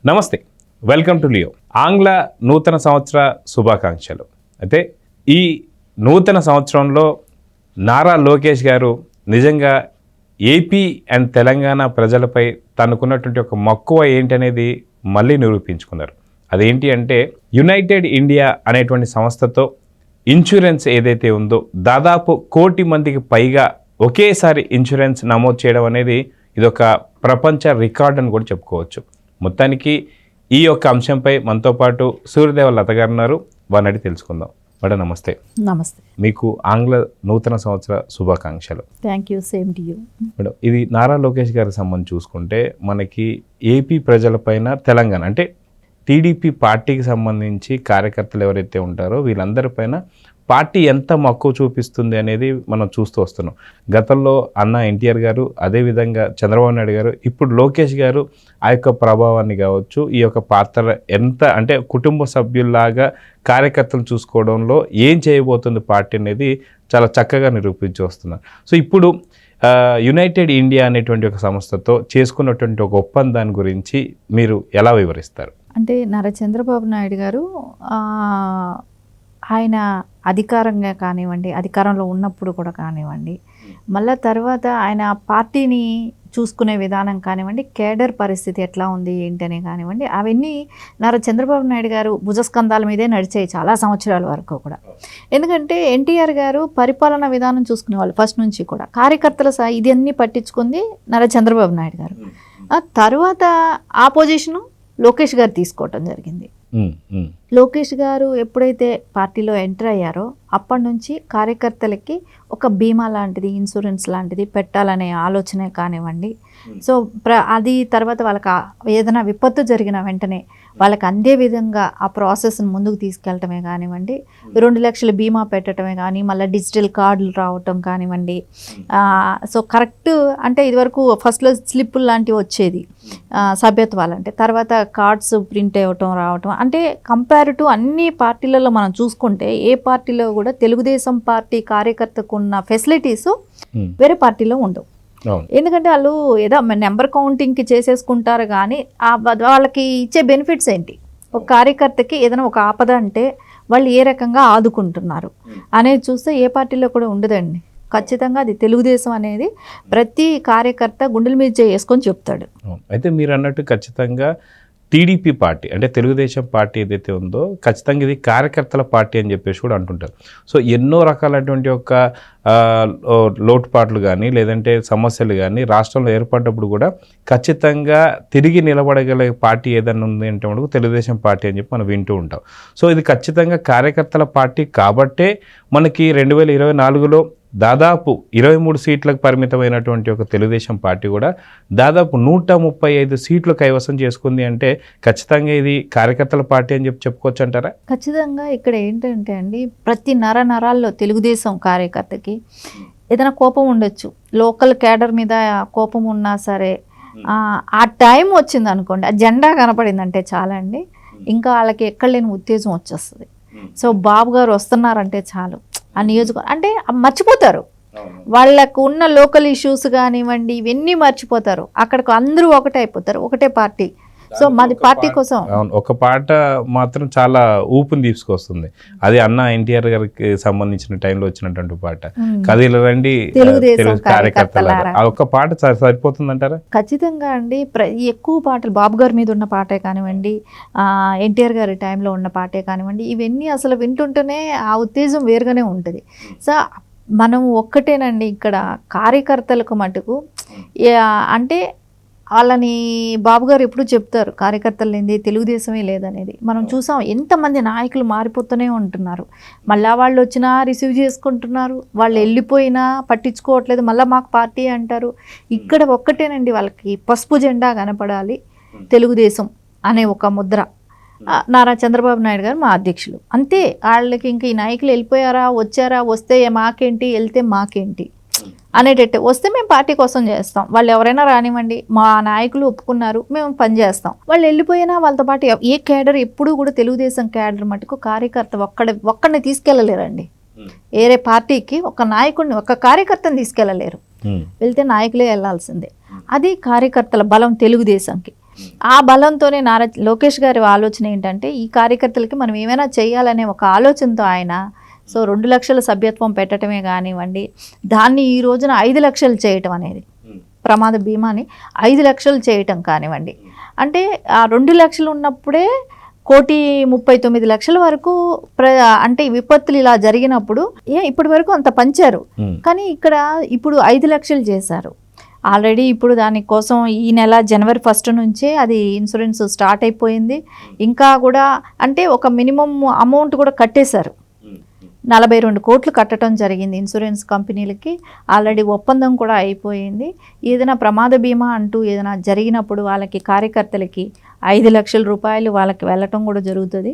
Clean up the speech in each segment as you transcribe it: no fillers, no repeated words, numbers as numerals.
నమస్తే, welcome to Leo. ఆంగ్ల నూతన సంవత్సర శుభాకాంక్షలు. అయితే ఈ నూతన సంవత్సరంలో నారా లోకేష్ గారు నిజంగా ఏపీ అండ్ తెలంగాణ ప్రజలపై తనకున్నటువంటి ఒక మక్కువ ఏంటనేది మళ్ళీ నిరూపించుకున్నారు. అదేంటి అంటే యునైటెడ్ ఇండియా అనేటువంటి సంస్థతో ఇన్సూరెన్స్ ఏదైతే ఉందో దాదాపు 1 కోటి మందికి పైగా ఒకేసారి ఇన్సూరెన్స్ నమోదు చేయడం అనేది ఇదొక ప్రపంచ రికార్డ్ అని కూడా చెప్పుకోవచ్చు. మొత్తానికి ఈ యొక్క అంశంపై మనతో పాటు సూర్యదేవ లత గారు ఉన్నారు. వారిని అడిగి తెలుసుకుందాం. మేడం నమస్తే. నమస్తే. మీకు ఆంగ్ల నూతన సంవత్సర శుభాకాంక్షలు. Thank you, same to you. Madam, ఇది నారా లోకేష్ గారికి సంబంధించి చూసుకుంటే మనకి ఏపీ ప్రజలపైన తెలంగాణ అంటే టీడీపీ పార్టీకి సంబంధించి కార్యకర్తలు ఎవరైతే ఉంటారో వీళ్ళందరిపైన పార్టీ ఎంత మక్కువ చూపిస్తుంది అనేది మనం చూస్తూ వస్తున్నాం. గతంలో అన్న ఎన్టీఆర్ గారు, అదేవిధంగా చంద్రబాబు నాయుడు గారు, ఇప్పుడు లోకేష్ గారు ఆ యొక్క ప్రభావాన్ని కావచ్చు, ఈ యొక్క పాత్ర ఎంత అంటే కుటుంబ సభ్యుల్లాగా కార్యకర్తలు చూసుకోవడంలో ఏం చేయబోతుంది పార్టీ అనేది చాలా చక్కగా నిరూపించి వస్తున్నారు. సో ఇప్పుడు యునైటెడ్ ఇండియా అనేటువంటి ఒక సంస్థతో చేసుకున్నటువంటి ఒక ఒప్పందాన్ని గురించి మీరు ఎలా వివరిస్తారు? అంటే నారా చంద్రబాబు నాయుడు గారు ఆయన అధికారంగా కానివ్వండి, అధికారంలో ఉన్నప్పుడు కూడా కానివ్వండి, మళ్ళీ తర్వాత ఆయన పార్టీని చూసుకునే విధానం కానివ్వండి, కేడర్ పరిస్థితి ఎట్లా ఉంది ఏంటనే కానివ్వండి, అవన్నీ నారా చంద్రబాబు నాయుడు గారు భుజస్కంధాల మీదే నడిచాయి చాలా సంవత్సరాల వరకు కూడా. ఎందుకంటే ఎన్టీఆర్ గారు పరిపాలన విధానం చూసుకునేవాళ్ళు ఫస్ట్ నుంచి కూడా. కార్యకర్తల ఇదన్నీ పట్టించుకుంది నారా చంద్రబాబు నాయుడు గారు. ఆ తర్వాత ఆపోజిషను లోకేష్ గారు తీసుకోవటం జరిగింది. లోకేష్ గారు ఎప్పుడైతే పార్టీలో ఎంటర్ అయ్యారో అప్పటి నుంచి కార్యకర్తలకి ఒక బీమా లాంటిది, ఇన్సూరెన్స్ లాంటిది పెట్టాలనే ఆలోచనే కానివ్వండి. సో అది తర్వాత వాళ్ళకి ఏదైనా విపత్తు జరిగిన వెంటనే వాళ్ళకి అందే విధంగా ఆ ప్రాసెస్ని ముందుకు తీసుకెళ్ళటమే కానివ్వండి, 2 లక్షల బీమా పెట్టడమే కానీ, మళ్ళీ డిజిటల్ కార్డులు రావటం కానివ్వండి. సో కరెక్ట్ అంటే ఇదివరకు ఫస్ట్లో స్లిప్పులు లాంటివి వచ్చేది సభ్యత్వాలు, అంటే తర్వాత కార్డ్స్ ప్రింట్ అవ్వటం రావటం. అంటే కంపేర్ టు అన్ని పార్టీలలో మనం చూసుకుంటే ఏ పార్టీలో కూడా తెలుగుదేశం పార్టీ కార్యకర్తకు ఉన్న ఫెసిలిటీస్ వేరే పార్టీలో ఉండవు. ఎందుకంటే వాళ్ళు ఏదో నెంబర్ కౌంటింగ్కి చేసేసుకుంటారు కానీ వాళ్ళకి ఇచ్చే బెనిఫిట్స్ ఏంటి, ఒక కార్యకర్తకి ఏదైనా ఒక ఆపద అంటే వాళ్ళు ఏ రకంగా ఆదుకుంటున్నారు అనేది చూస్తే ఏ పార్టీలో కూడా ఉండదండి. ఖచ్చితంగా అది తెలుగుదేశం అనేది ప్రతి కార్యకర్త గుండెల మీద చేసుకొని చెప్తాడు. అయితే మీరు అన్నట్టు ఖచ్చితంగా టీడీపీ పార్టీ అంటే తెలుగుదేశం పార్టీ ఏదైతే ఉందో ఖచ్చితంగా ఇది కార్యకర్తల పార్టీ అని చెప్పేసి కూడా అంటుంటారు. సో ఎన్నో రకాలైనటువంటి ఒక లోటుపాట్లు కానీ లేదంటే సమస్యలు కానీ రాష్ట్రంలో ఏర్పడ్డప్పుడు కూడా ఖచ్చితంగా తిరిగి నిలబడగల పార్టీ ఏదైనా ఉంది అంటే మనకు తెలుగుదేశం పార్టీ అని చెప్పి మనం వింటూ ఉంటాం. సో ఇది ఖచ్చితంగా కార్యకర్తల పార్టీ కాబట్టే మనకి 2024లో దాదాపు 23 సీట్లకు పరిమితమైనటువంటి ఒక తెలుగుదేశం పార్టీ కూడా దాదాపు 135 సీట్లు కైవసం చేసుకుంది. అంటే ఖచ్చితంగా ఇది కార్యకర్తల పార్టీ అని చెప్పుకోవచ్చు అంటారా? ఖచ్చితంగా ఇక్కడ ఏంటంటే అండి, ప్రతి నరాల్లో తెలుగుదేశం కార్యకర్తకి ఏదైనా కోపం ఉండొచ్చు, లోకల్ క్యాడర్ మీద కోపం ఉన్నా సరే ఆ టైం వచ్చింది అనుకోండి, ఆ జెండా కనపడిందంటే చాలా అండి, ఇంకా వాళ్ళకి ఎక్కడ లేని ఉత్తేజం వచ్చేస్తుంది. సో బాబు గారు వస్తున్నారంటే చాలు ఆ నియోజకవర్గం అంటే మర్చిపోతారు, వాళ్ళకు ఉన్న లోకల్ ఇష్యూస్ కానివ్వండి ఇవన్నీ మర్చిపోతారు. అక్కడికి అందరూ ఒకటే అయిపోతారు, ఒకటే పార్టీ. సో మాది పార్టీ కోసం ఒక పాట మాత్రం చాలా ఊపుని తీసుకొస్తుంది. అది అన్న ఎన్టీఆర్ గారికి సంబంధించిన టైంలో వచ్చినటువంటి పాట, కదిలి రండి తెలుగుదేశం కార్యకర్తల. ఒక పాట సరిపోతుంది అంటారా? ఖచ్చితంగా అండి. ఎక్కువ పాటలు బాబు గారి మీద ఉన్న పాటే కానివ్వండి, ఎన్టీఆర్ గారి టైంలో ఉన్న పాటే కానివ్వండి, ఇవన్నీ అసలు వింటుంటేనే ఆ ఉత్తేజం వేరుగానే ఉంటుంది. సో మనం ఒక్కటేనండి ఇక్కడ కార్యకర్తలకు మటుకు అంటే వాళ్ళని బాబు గారు ఎప్పుడు చెప్తారు, కార్యకర్తలు లేనిది తెలుగుదేశమే లేదనేది. మనం చూసాం ఎంతమంది నాయకులు మారిపోతూనే ఉంటున్నారు, మళ్ళీ వాళ్ళు వచ్చినా రిసీవ్ చేసుకుంటున్నారు, వాళ్ళు వెళ్ళిపోయినా పట్టించుకోవట్లేదు, మళ్ళీ మాకు పార్టీ అంటారు. ఇక్కడ ఒక్కటేనండి, వాళ్ళకి పసుపు జెండా కనపడాలి, తెలుగుదేశం అనే ఒక ముద్ర. నారా చంద్రబాబు నాయుడు గారు మా అధ్యక్షులు, అంతే. వాళ్ళకి ఇంక ఈ నాయకులు వెళ్ళిపోయారా, వచ్చారా, వస్తే మాకేంటి, వెళ్తే మాకేంటి అనేటట్టు. వస్తే మేము పార్టీ కోసం చేస్తాం, వాళ్ళు ఎవరైనా రానివ్వండి, మా నాయకులు ఒప్పుకున్నారు మేము పనిచేస్తాం. వాళ్ళు వెళ్ళిపోయినా వాళ్ళతో పాటు ఏ క్యాడర్ ఎప్పుడూ కూడా తెలుగుదేశం క్యాడర్ మటుకు కార్యకర్త ఒక్కడిని తీసుకెళ్ళలేరండి. వేరే పార్టీకి ఒక నాయకుడిని, ఒక కార్యకర్తను తీసుకెళ్ళలేరు. వెళ్తే నాయకులే వెళ్ళాల్సిందే. అది కార్యకర్తల బలం తెలుగుదేశంకి. ఆ బలంతోనే నారా లోకేష్ గారి ఆలోచన ఏంటంటే ఈ కార్యకర్తలకి మనం ఏమైనా చేయాలనే ఒక ఆలోచనతో ఆయన సో 2 లక్షల సభ్యత్వం పెట్టడమే కానివ్వండి, దాన్ని ఈ రోజున 5 లక్షలు చేయటం అనేది, ప్రమాద బీమాని 5 లక్షలు చేయటం కానివ్వండి, అంటే ఆ 2 లక్షలు ఉన్నప్పుడే 1,39,00,000 వరకు అంటే విపత్తులు ఇలా జరిగినప్పుడు ఇప్పటి వరకు అంత పంచారు, కానీ ఇక్కడ ఇప్పుడు 5 లక్షలు చేశారు ఆల్రెడీ. ఇప్పుడు దానికోసం ఈ నెల జనవరి 1 నుంచే అది ఇన్సూరెన్స్ స్టార్ట్ అయిపోయింది. ఇంకా కూడా అంటే ఒక మినిమం అమౌంట్ కూడా కట్టేశారు, 42 కోట్లు కట్టడం జరిగింది ఇన్సూరెన్స్ కంపెనీలకి. ఆల్రెడీ ఒప్పందం కూడా అయిపోయింది. ఏదైనా ప్రమాద బీమా అంటూ ఏదైనా జరిగినప్పుడు వాళ్ళకి కార్యకర్తలకి 5 లక్షల రూపాయలు వాళ్ళకి వెళ్ళటం కూడా జరుగుతుంది.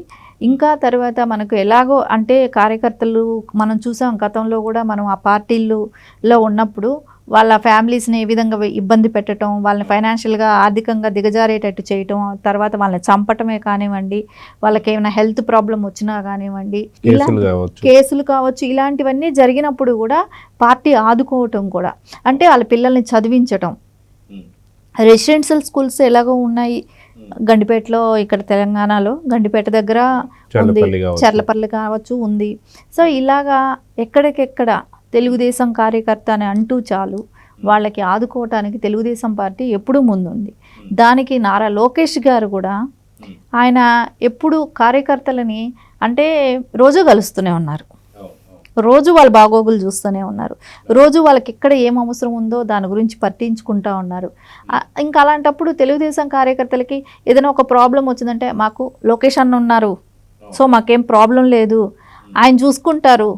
ఇంకా తర్వాత మనకు ఎలాగో అంటే కార్యకర్తలు మనం చూసాం గతంలో కూడా, మనం ఆ పార్టీల్లో ఉన్నప్పుడు వాళ్ళ ఫ్యామిలీస్ని ఏ విధంగా ఇబ్బంది పెట్టడం, వాళ్ళని ఫైనాన్షియల్గా ఆర్థికంగా దిగజారేటట్టు చేయటం, తర్వాత వాళ్ళని చంపటమే కానివ్వండి, వాళ్ళకి ఏమైనా హెల్త్ ప్రాబ్లం వచ్చినా కానివ్వండి, కేసులు కావచ్చు, ఇలాంటివన్నీ జరిగినప్పుడు కూడా పార్టీ ఆదుకోవటం కూడా, అంటే వాళ్ళ పిల్లల్ని చదివించటం. రెసిడెన్షియల్ స్కూల్స్ ఎలాగో ఉన్నాయి గండిపేటలో, ఇక్కడ తెలంగాణలో గండిపేట దగ్గర ఉంది, చర్లపల్లి కావచ్చు ఉంది. సో ఇలాగా ఎక్కడికెక్కడ తెలుగుదేశం కార్యకర్త అని అంటూ చాలు వాళ్ళకి ఆదుకోవటానికి తెలుగుదేశం పార్టీ ఎప్పుడూ ముందుంది. దానికి నారా లోకేష్ గారు కూడా ఆయన ఎప్పుడు కార్యకర్తలని అంటే రోజు కలుస్తూనే ఉన్నారు, రోజు వాళ్ళ బాగోగులు చూస్తూనే ఉన్నారు, రోజు వాళ్ళకి ఎక్కడ ఏం అవసరం ఉందో దాని గురించి పట్టించుకుంటూ ఉన్నారు. ఇంకా అలాంటప్పుడు తెలుగుదేశం కార్యకర్తలకి ఏదైనా ఒక ప్రాబ్లం వచ్చిందంటే మాకు లోకేష్ అన్న ఉన్నారు, సో మాకేం ప్రాబ్లం లేదు, ఆయన చూసుకుంటారు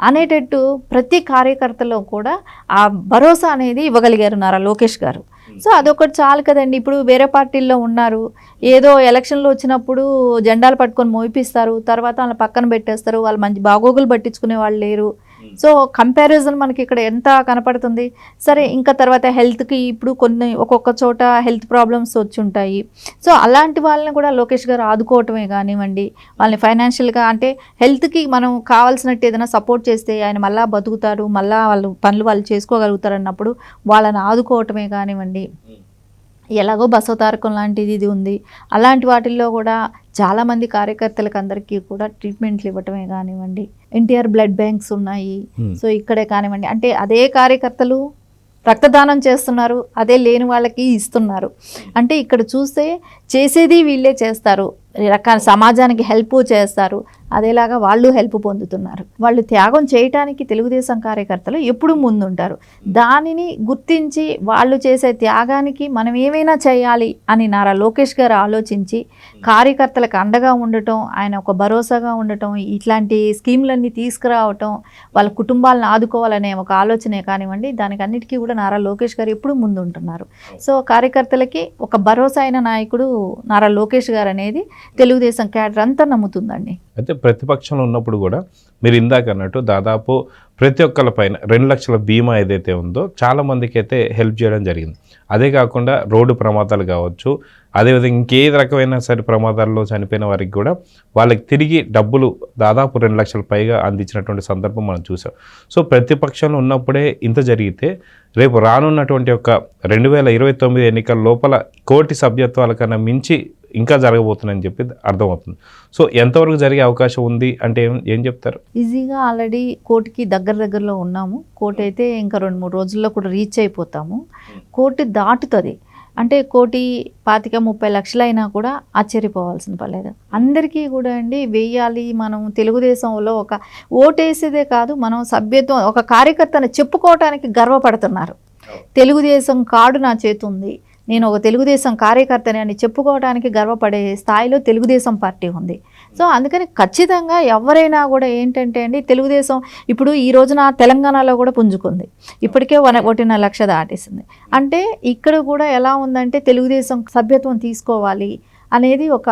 అనేటట్టు ప్రతి కార్యకర్తలో కూడా ఆ భరోసా అనేది ఇవ్వగలిగారు నారా లోకేష్ గారు. సో అదొకటి చాలు కదండి. ఇప్పుడు వేరే పార్టీల్లో ఉన్నారు, ఏదో ఎలక్షన్లు వచ్చినప్పుడు జెండాలు పట్టుకొని మోయిపిస్తారు, తర్వాత వాళ్ళని పక్కన పెట్టేస్తారు, వాళ్ళు మంచి బాగోగులు పట్టించుకునే వాళ్ళు లేరు. సో కంపారిజన్ మనకి ఇక్కడ ఎంత కనపడుతుంది. సరే ఇంకా తర్వాత హెల్త్కి ఇప్పుడు కొన్ని ఒక్కొక్క చోట హెల్త్ ప్రాబ్లమ్స్ వచ్చి ఉంటాయి. సో అలాంటి వాళ్ళని కూడా లోకేష్ గారు ఆదుకోవటమే కానివ్వండి, వాళ్ళని ఫైనాన్షియల్గా అంటే హెల్త్కి మనం కావాల్సినట్టు ఏదైనా సపోర్ట్ చేస్తే ఆయన మళ్ళీ బతుకుతారు, మళ్ళీ వాళ్ళు పనులు వాళ్ళు చేసుకోగలుగుతారు అన్నప్పుడు వాళ్ళని ఆదుకోవటమే కానివ్వండి. ఎలాగో బసవతారకం లాంటిది ఇది ఉంది, అలాంటి వాటిల్లో కూడా చాలామంది కార్యకర్తలకు అందరికీ కూడా ట్రీట్మెంట్లు ఇవ్వటమే కానివ్వండి, ఎన్టీఆర్ బ్లడ్ బ్యాంక్స్ ఉన్నాయి. సో ఇక్కడే కానివ్వండి, అంటే అదే కార్యకర్తలు రక్తదానం చేస్తున్నారు, అదే లేని వాళ్ళకి ఇస్తున్నారు. అంటే ఇక్కడ చూస్తే చేసేది వీళ్ళే చేస్తారు, రకాల సమాజానికి హెల్ప్ చేస్తారు, అదేలాగా వాళ్ళు హెల్ప్ పొందుతున్నారు. వాళ్ళు త్యాగం చేయటానికి తెలుగుదేశం కార్యకర్తలు ఎప్పుడూ ముందుంటారు. దానిని గుర్తించి వాళ్ళు చేసే త్యాగానికి మనం ఏమైనా చేయాలి అని నారా లోకేష్ గారు ఆలోచించి కార్యకర్తలకు అండగా ఉండటం, ఆయన ఒక భరోసాగా ఉండటం, ఇట్లాంటి స్కీములన్నీ తీసుకురావటం, వాళ్ళ కుటుంబాలను ఆదుకోవాలనే ఒక ఆలోచనే కానివ్వండి, దానికి అన్నిటికీ కూడా నారా లోకేష్ గారు ఎప్పుడూ ముందుంటున్నారు. సో కార్యకర్తలకి ఒక భరోసా అయిన నాయకుడు నారా లోకేష్ గారు అనేది తెలుగుదేశం క్యాడర్ అంతా నమ్ముతుందండి. అయితే ప్రతిపక్షంలో ఉన్నప్పుడు కూడా మీరు ఇందాక అన్నట్టు దాదాపు ప్రతి ఒక్కళ్ళ పైన 2 లక్షల బీమా ఏదైతే ఉందో చాలా మందికి అయితే హెల్ప్ చేయడం జరిగింది. అదే కాకుండా రోడ్డు ప్రమాదాలు కావచ్చు, అదేవిధంగా ఇంకే రకమైన సరే ప్రమాదాల్లో చనిపోయిన వారికి కూడా వాళ్ళకి తిరిగి డబ్బులు దాదాపు 2 లక్షల పైగా అందించినటువంటి సందర్భం మనం చూసాం. సో ప్రతిపక్షంలో ఉన్నప్పుడే ఇంత జరిగితే రేపు రానున్నటువంటి ఒక 2029 ఎన్నికల లోపల కోటి సభ్యత్వాల కన్నా మించి ఇంకా జరగబోతుందని చెప్పి అర్థమవుతుంది. సో ఎంతవరకు జరిగే అవకాశం ఉంది అంటే ఏం చెప్తారు? ఈజీగా ఆల్రెడీ కోటికి దగ్గరలో ఉన్నాము. కోటి అయితే ఇంకా 2-3 రోజుల్లో కూడా రీచ్ అయిపోతాము. కోటి దాటుతుంది అంటే 1,25-30 లక్షలు అయినా కూడా ఆశ్చర్యపోవాల్సిన పర్లేదు. అందరికీ కూడా అండి వేయాలి. మనం తెలుగుదేశంలో ఒక ఓటేసేదే కాదు, మనం సభ్యత్వం ఒక కార్యకర్తను చెప్పుకోవటానికి గర్వపడుతున్నారు. తెలుగుదేశం కార్డు నా చేతి ఉంది, నేను ఒక తెలుగుదేశం కార్యకర్తని అని చెప్పుకోవడానికి గర్వపడే స్థాయిలో తెలుగుదేశం పార్టీ ఉంది. సో అందుకని ఖచ్చితంగా ఎవరైనా కూడా ఏంటంటే అండి, తెలుగుదేశం ఇప్పుడు ఈ రోజున తెలంగాణలో కూడా పుంజుకుంది, ఇప్పటికే 1.5 లక్ష దాటేసింది. అంటే ఇక్కడ కూడా ఎలా ఉందంటే తెలుగుదేశం సభ్యత్వం తీసుకోవాలి అనేది ఒక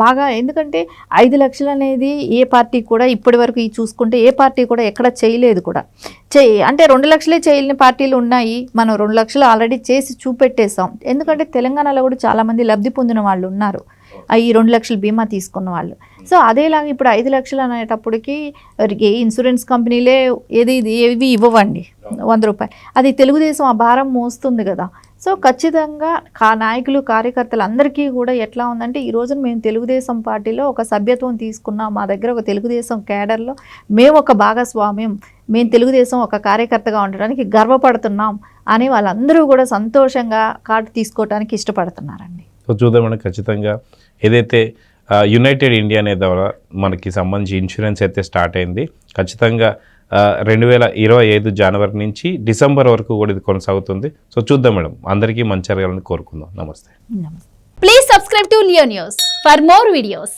బాగా, ఎందుకంటే 5 లక్షలు అనేది ఏ పార్టీ కూడా ఇప్పటి వరకు చూసుకుంటే ఏ పార్టీ కూడా ఎక్కడ చేయలేదు కూడా. అంటే 2 లక్షలే చేయలేని పార్టీలు ఉన్నాయి, మనం 2 లక్షలు ఆల్రెడీ చేసి చూపెట్టేసాం. ఎందుకంటే తెలంగాణలో కూడా చాలామంది లబ్ధి పొందిన వాళ్ళు ఉన్నారు, ఈ 2 లక్షల బీమా తీసుకున్న వాళ్ళు. సో అదేలాగా ఇప్పుడు 5 లక్షలు అనేటప్పటికి ఏ ఇన్సూరెన్స్ కంపెనీలే ఏవి ఇవ్వండి 100 రూపాయలు, అది తెలుగుదేశం ఆ భారం మోస్తుంది కదా. సో ఖచ్చితంగా నాయకులు కార్యకర్తలు అందరికీ కూడా ఎట్లా ఉందంటే ఈ రోజున మేము తెలుగుదేశం పార్టీలో ఒక సభ్యత్వం తీసుకున్నాం, మా దగ్గర ఒక తెలుగుదేశం కేడర్లో మేము ఒక భాగస్వామ్యం, మేము తెలుగుదేశం ఒక కార్యకర్తగా ఉండడానికి గర్వపడుతున్నాం అని వాళ్ళందరూ కూడా సంతోషంగా కార్డు తీసుకోవడానికి ఇష్టపడుతున్నారండి. సో చూద్దాం మేడం, ఖచ్చితంగా ఏదైతే యునైటెడ్ ఇండియా అనే ద్వారా మనకి సంబంధించి ఇన్సూరెన్స్ అయితే స్టార్ట్ అయింది. ఖచ్చితంగా 2025 జనవరి నుంచి డిసెంబర్ వరకు కూడా ఇది కొనసాగుతుంది. సో చూద్దాం మేడం, అందరికీ మంచి జరగాలని కోరుకుందాం. నమస్తే. నమస్తే. Please subscribe to Leo News for more videos.